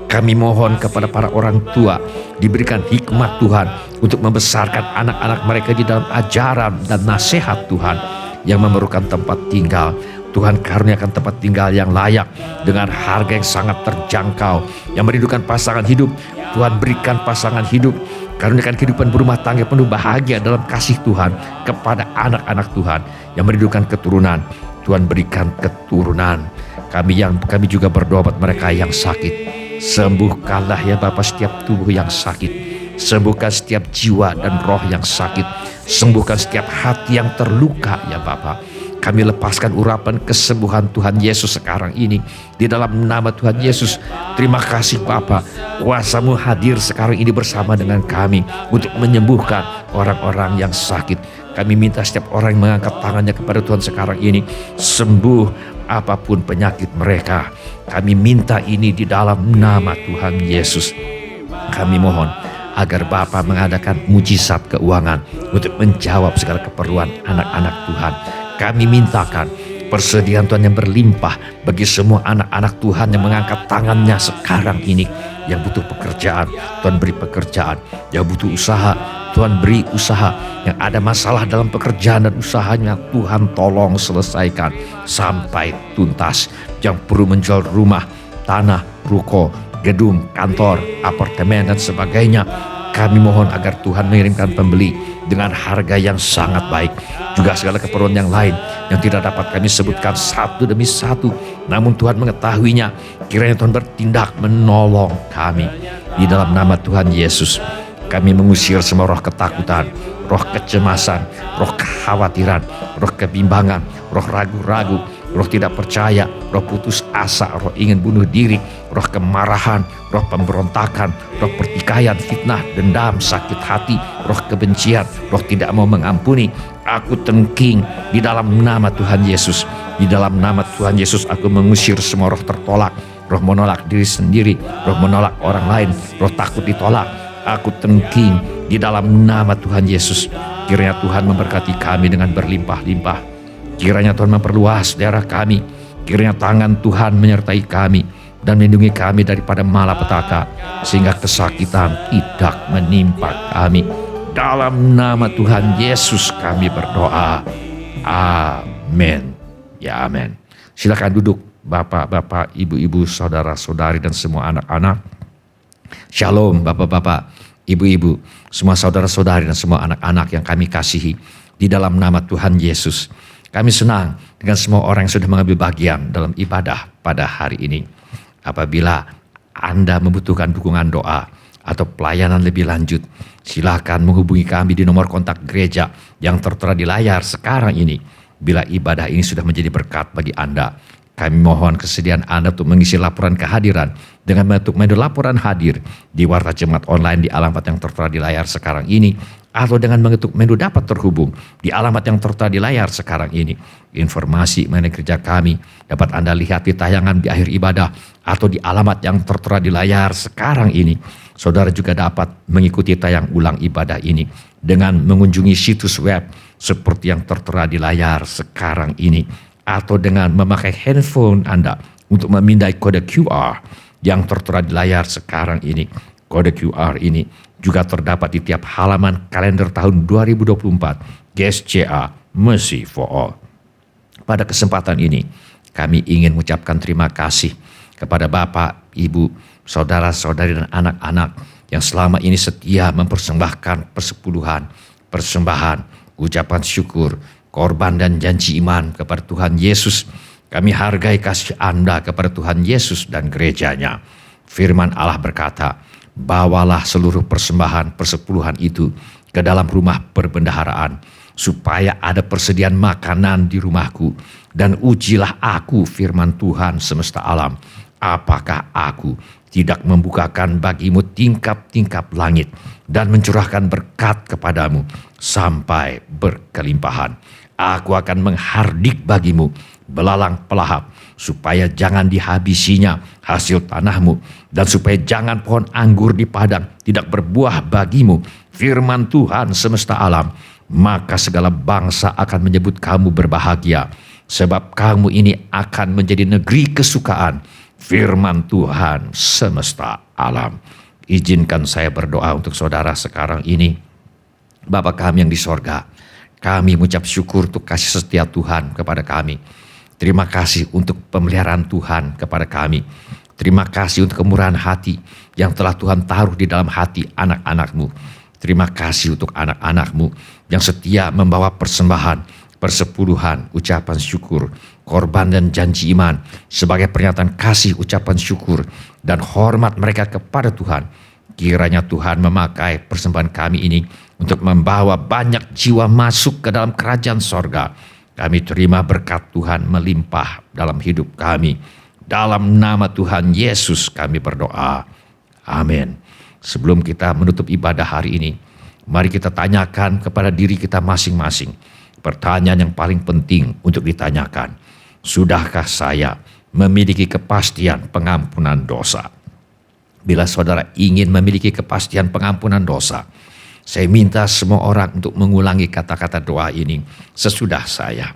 Kami mohon kepada para orang tua diberikan hikmat Tuhan untuk membesarkan anak-anak mereka di dalam ajaran dan nasihat Tuhan yang memerlukan tempat tinggal. Tuhan karuniakan tempat tinggal yang layak dengan harga yang sangat terjangkau. Yang merindukan pasangan hidup, Tuhan berikan pasangan hidup. Karuniakan kehidupan berumah tangga penuh bahagia dalam kasih Tuhan kepada anak-anak Tuhan yang merindukan keturunan. Tuhan berikan keturunan. Kami juga berdoa buat mereka yang sakit. Sembuhkanlah ya Bapa setiap tubuh yang sakit. Sembuhkan setiap jiwa dan roh yang sakit. Sembuhkan setiap hati yang terluka ya Bapa. Kami lepaskan urapan kesembuhan Tuhan Yesus sekarang ini di dalam nama Tuhan Yesus. Terima kasih Bapa, kuasa-Mu hadir sekarang ini bersama dengan kami untuk menyembuhkan orang-orang yang sakit. Kami minta setiap orang yang mengangkat tangannya kepada Tuhan sekarang ini, sembuh apapun penyakit mereka. Kami minta ini di dalam nama Tuhan Yesus. Kami mohon agar Bapa mengadakan mujizat keuangan untuk menjawab segala keperluan anak-anak Tuhan. Kami mintakan persediaan Tuhan yang berlimpah bagi semua anak-anak Tuhan yang mengangkat tangannya sekarang ini. Yang butuh pekerjaan, Tuhan beri pekerjaan. Yang butuh usaha, Tuhan beri usaha. Yang ada masalah dalam pekerjaan dan usahanya, Tuhan tolong selesaikan sampai tuntas. Yang perlu menjual rumah, tanah, ruko, gedung, kantor, apartemen dan sebagainya, kami mohon agar Tuhan mengirimkan pembeli dengan harga yang sangat baik. Juga segala keperluan yang lain yang tidak dapat kami sebutkan satu demi satu, namun Tuhan mengetahuinya. Kiranya Tuhan bertindak menolong kami. Di dalam nama Tuhan Yesus, kami mengusir semua roh ketakutan, roh kecemasan, roh kekhawatiran, roh kebimbangan, roh ragu-ragu, roh tidak percaya, roh putus asa, roh ingin bunuh diri, roh kemarahan, roh pemberontakan, roh pertikaian, fitnah, dendam, sakit hati, roh kebencian, roh tidak mau mengampuni. Aku tengking di dalam nama Tuhan Yesus. Di dalam nama Tuhan Yesus aku mengusir semua roh tertolak, roh menolak diri sendiri, roh menolak orang lain, roh takut ditolak. Aku tengking di dalam nama Tuhan Yesus. Kiranya Tuhan memberkati kami dengan berlimpah-limpah. Kiranya Tuhan memperluas daerah kami. Kiranya tangan Tuhan menyertai kami dan melindungi kami daripada malapetaka, sehingga kesakitan tidak menimpa kami. Dalam nama Tuhan Yesus kami berdoa. Amin. Ya amin. Silakan duduk Bapak-bapak, ibu-ibu, saudara-saudari dan semua anak-anak. Shalom Bapak-bapak, ibu-ibu, semua saudara-saudari dan semua anak-anak yang kami kasihi. Di dalam nama Tuhan Yesus, Kami senang dengan semua orang yang sudah mengambil bagian dalam ibadah pada hari ini. Apabila Anda membutuhkan dukungan doa atau pelayanan lebih lanjut, silakan menghubungi kami di nomor kontak gereja yang tertera di layar sekarang ini. Bila ibadah ini sudah menjadi berkat bagi Anda, kami mohon kesediaan Anda untuk mengisi laporan kehadiran dengan membentuk menu laporan hadir di Warta Jemaat Online di alamat yang tertera di layar sekarang ini, atau dengan mengetuk menu dapat terhubung di alamat yang tertera di layar sekarang ini. Informasi mengenai kerja kami dapat Anda lihat di tayangan di akhir ibadah atau di alamat yang tertera di layar sekarang ini. Saudara juga dapat mengikuti tayang ulang ibadah ini dengan mengunjungi situs web seperti yang tertera di layar sekarang ini, atau dengan memakai handphone Anda untuk memindai kode QR yang tertera di layar sekarang ini. Kode QR ini juga terdapat di tiap halaman kalender tahun 2024 GSJA Mercy for All. Pada kesempatan ini, kami ingin mengucapkan terima kasih kepada Bapak, Ibu, saudara-saudari dan anak-anak yang selama ini setia mempersembahkan persepuluhan, persembahan, ucapan syukur, korban dan janji iman kepada Tuhan Yesus. Kami hargai kasih Anda kepada Tuhan Yesus dan gerejanya. Firman Allah berkata, bawalah seluruh persembahan persepuluhan itu ke dalam rumah perbendaharaan, supaya ada persediaan makanan di rumahku. Dan ujilah aku, firman Tuhan semesta alam, apakah aku tidak membukakan bagimu tingkap-tingkap langit dan mencurahkan berkat kepadamu sampai berkelimpahan. Aku akan menghardik bagimu belalang pelahap, supaya jangan dihabisinya hasil tanahmu, dan supaya jangan pohon anggur di padang tidak berbuah bagimu, firman Tuhan semesta alam. Maka segala bangsa akan menyebut kamu berbahagia, sebab kamu ini akan menjadi negeri kesukaan, firman Tuhan semesta alam. Izinkan saya berdoa untuk saudara sekarang ini. Bapa kami yang di sorga, kami mengucap syukur untuk kasih setia Tuhan kepada kami. Terima kasih untuk pemeliharaan Tuhan kepada kami. Terima kasih untuk kemurahan hati yang telah Tuhan taruh di dalam hati anak-anak-Mu. Terima kasih untuk anak-anak-Mu yang setia membawa persembahan, persepuluhan, ucapan syukur, korban dan janji iman sebagai pernyataan kasih, ucapan syukur dan hormat mereka kepada Tuhan. Kiranya Tuhan memakai persembahan kami ini untuk membawa banyak jiwa masuk ke dalam kerajaan sorga. Kami terima berkat Tuhan melimpah dalam hidup kami. Dalam nama Tuhan Yesus kami berdoa. Amin. Sebelum kita menutup ibadah hari ini, mari kita tanyakan kepada diri kita masing-masing pertanyaan yang paling penting untuk ditanyakan. Sudahkah saya memiliki kepastian pengampunan dosa? Bila saudara ingin memiliki kepastian pengampunan dosa, saya minta semua orang untuk mengulangi kata-kata doa ini sesudah saya.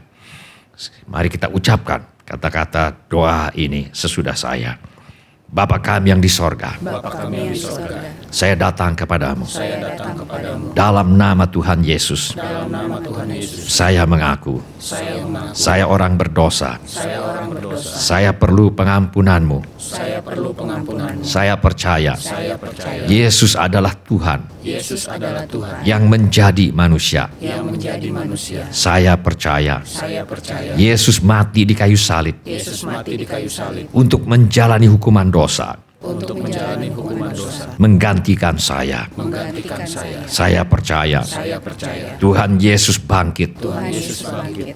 Mari kita ucapkan kata-kata doa ini sesudah saya. Bapa kami yang di sorga, saya datang kepadamu. Dalam nama Tuhan Yesus, saya mengaku, saya orang berdosa. Saya perlu pengampunanmu. Saya percaya, Yesus adalah Tuhan yang menjadi manusia. Saya percaya, Yesus mati di kayu salib untuk menjalani hukuman dosa, menggantikan saya. Saya percaya, Tuhan Yesus bangkit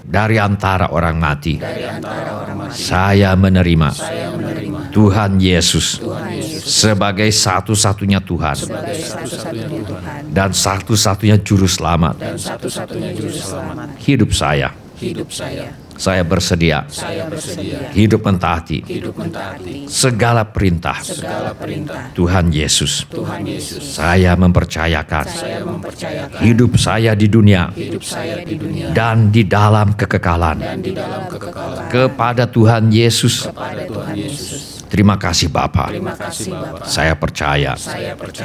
dari antara orang mati. Saya menerima Tuhan Yesus sebagai satu-satunya Tuhan dan satu-satunya juru selamat hidup saya. Saya bersedia hidup mentaati segala perintah Tuhan Yesus. Saya mempercayakan hidup saya di dunia dan di dalam kekekalan kepada Tuhan Yesus. Terima kasih Bapa. Saya percaya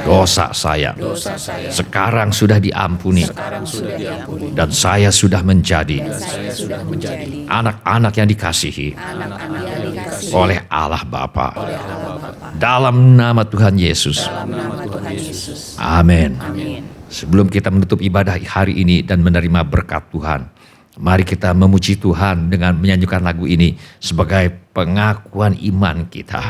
dosa saya sekarang sudah diampuni dan saya sudah menjadi anak-anak yang dikasihi oleh Allah Bapa. Dalam nama Tuhan Yesus. Amin. Sebelum kita menutup ibadah hari ini dan menerima berkat Tuhan, Mari kita memuji Tuhan dengan menyanyikan lagu ini sebagai pengakuan iman kita.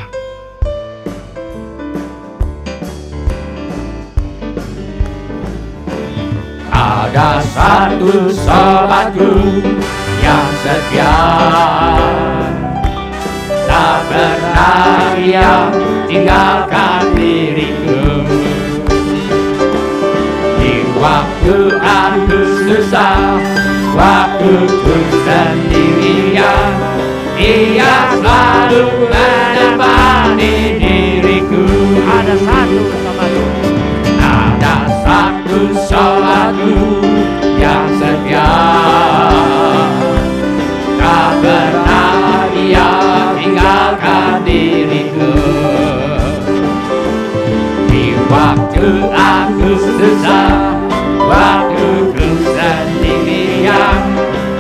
Ada satu sobatku yang setia, tak pernah ia tinggalkan diriku. Di waktu aku susah, waktu ku sendirian, ia selalu menemani diriku. Ada satu sobatku yang setia, tak pernah ia tinggalkan diriku. Di waktu aku susah, waktu ku sendirian,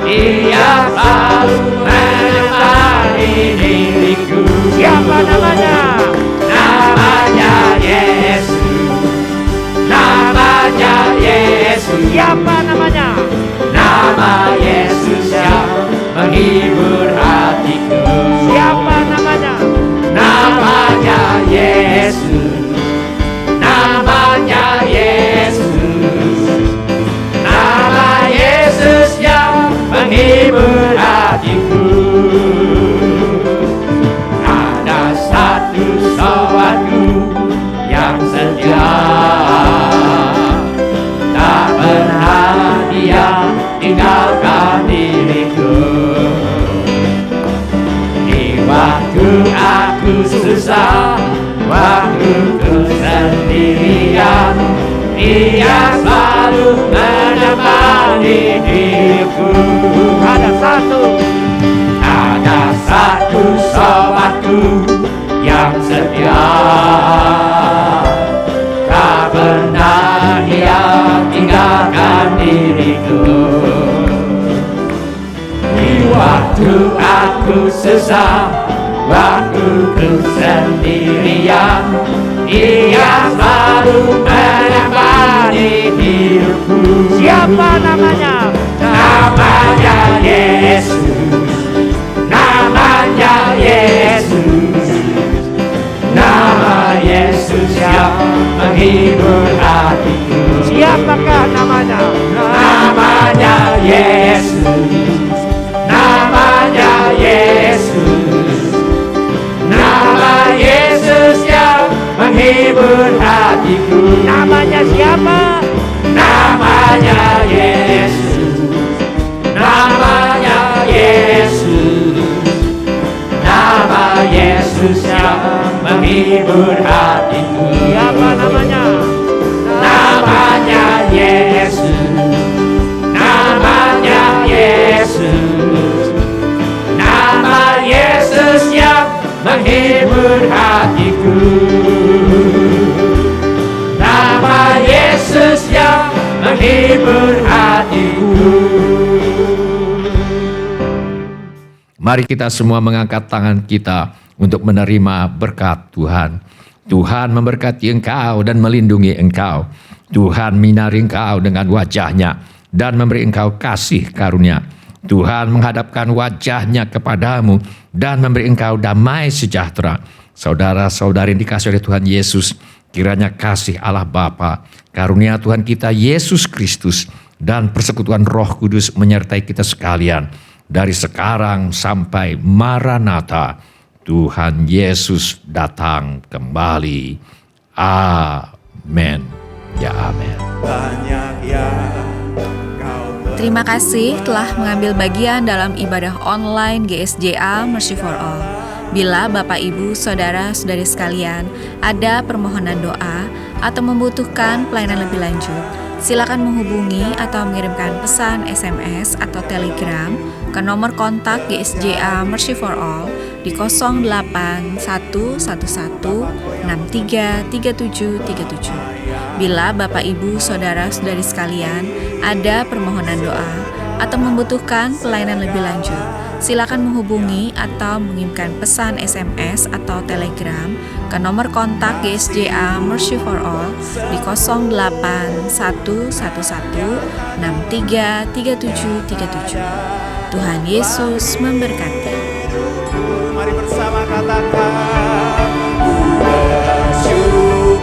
ia selalu menemani diriku. Siapa namanya? Namanya Yesus. Namanya Yesus. Siapa namanya? Nama Yesus yang menghibur hatiku. Siapa namanya? Namanya Yesus. Namanya Yesus. Nama Yesus yang menghibur hatiku. Ada satu sobatku yang setia, tak pernah dia tinggalkan diriku. Di waktu aku susah, waktu ku sendirian, dia selalu menemani diriku. Ada satu sobatku yang setia, tak pernah dia tinggalkan diriku. Di waktu aku susah, waktu ku sendirian, dia selalu menemani diriku. Siapa namanya? Namanya Yesus. Namanya Yesus. Nama Yesus yang menghibur hatiku. Siapakah namanya? Namanya Yesus. Namanya Yesus. Nama Yesus yang menghibur hatiku. Namanya siapa? Namanya Yesus. Namanya Yesus. Nama Yesus yang menghibur hatiku. Siapa namanya? Namanya Yesus. Namanya Yesus. Nama Yesus yang menghibur hatiku. Nama Yesus yang menghibur hatiku. Mari kita semua mengangkat tangan kita untuk menerima berkat Tuhan. Tuhan memberkati engkau dan melindungi engkau. Tuhan menyinari engkau dengan wajah-Nya dan memberi engkau kasih karunia. Tuhan menghadapkan wajah-Nya kepadamu dan memberi engkau damai sejahtera. Saudara-saudari yang dikasihi oleh Tuhan Yesus, kiranya kasih Allah Bapa, karunia Tuhan kita Yesus Kristus, dan persekutuan Roh Kudus menyertai kita sekalian dari sekarang sampai Maranatha. Tuhan Yesus datang kembali. Amin. Ya amin. Terima kasih telah mengambil bagian dalam ibadah online GSJA Mercy for All. Bila Bapak Ibu Saudara-saudari sekalian ada permohonan doa atau membutuhkan pelayanan lebih lanjut, silakan menghubungi atau mengirimkan pesan SMS atau Telegram ke nomor kontak GSJA Mercy for All di 08111633737. Bila Bapak Ibu Saudara-saudari sekalian ada permohonan doa atau membutuhkan pelayanan lebih lanjut, silakan menghubungi atau mengirimkan pesan SMS atau Telegram ke nomor kontak GSJA Mercy for All di 0811633737. Tuhan Yesus memberkati. Mari bersama katakan, bersyukur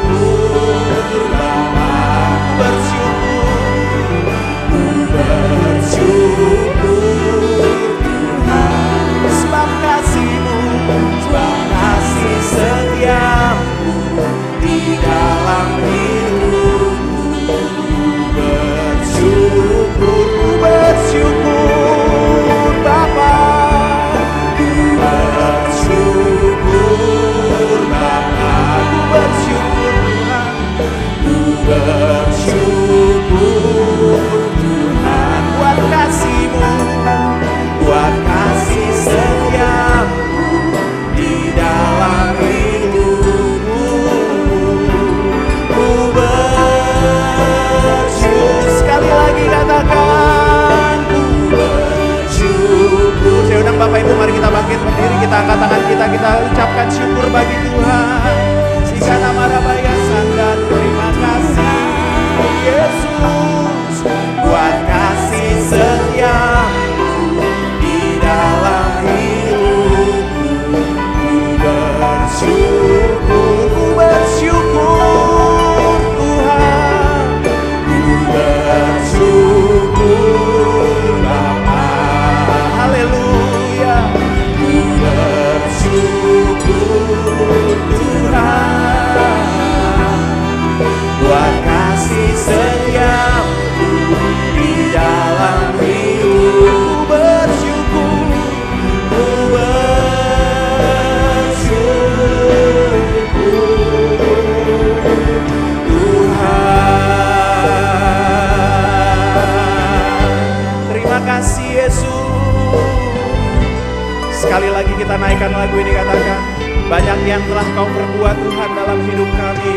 Bapa, bersyukur Tuhan, sebab kasih-Mu, sebab kasih setiamu di dalam hidupku. Bersyukur Bapa, bersyukur Bapa, bersyukur Tuhan, bersyukur Tuhan buat kasih-Mu, buat kasih setiamu di dalam hidupku. Ku bersyukur, sekali lagi katakan, ku bersyukur. Saya undang Bapak Ibu, mari kita bangkit berdiri, kita angkat tangan kita ucapkan syukur bagi Tuhan. Sika nama Rabaya Sandan, terima kasih Yesus buat kasih setiamu di dalam hidupku. Ku bersyukur Tuhan, ku bersyukur Bapa, haleluya. Ku bersyukur Tuhan buat kasih setiamu di dalam hidup. Bersyukur, ku bersyukur Tuhan. Terima kasih Yesus. Sekali lagi kita naikkan lagu ini, katakan, banyak yang telah Kau perbuat Tuhan dalam hidup kami.